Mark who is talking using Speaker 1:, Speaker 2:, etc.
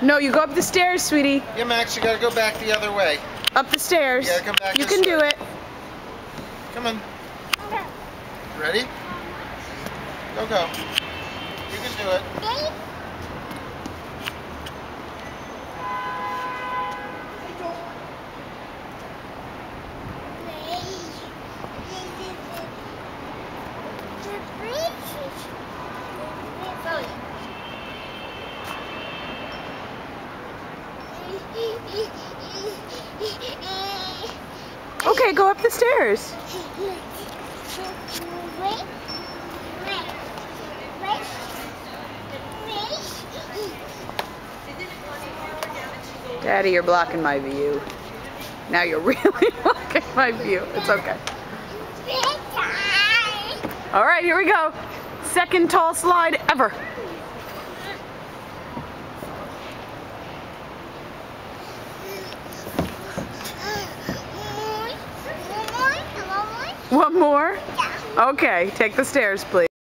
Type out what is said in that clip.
Speaker 1: No, you go up the stairs, sweetie.
Speaker 2: Yeah, Max, you gotta go back the other way.
Speaker 1: Up the stairs.
Speaker 2: You gotta come back
Speaker 1: You
Speaker 2: this
Speaker 1: can do
Speaker 2: way.
Speaker 1: it.
Speaker 2: Come on. Ready? Go. You can do it.
Speaker 1: Okay, go up the stairs. Daddy, you're blocking my view. Now you're really blocking my view. It's okay. All right, here we go. Second tall slide ever. One more? Okay, take the stairs, please.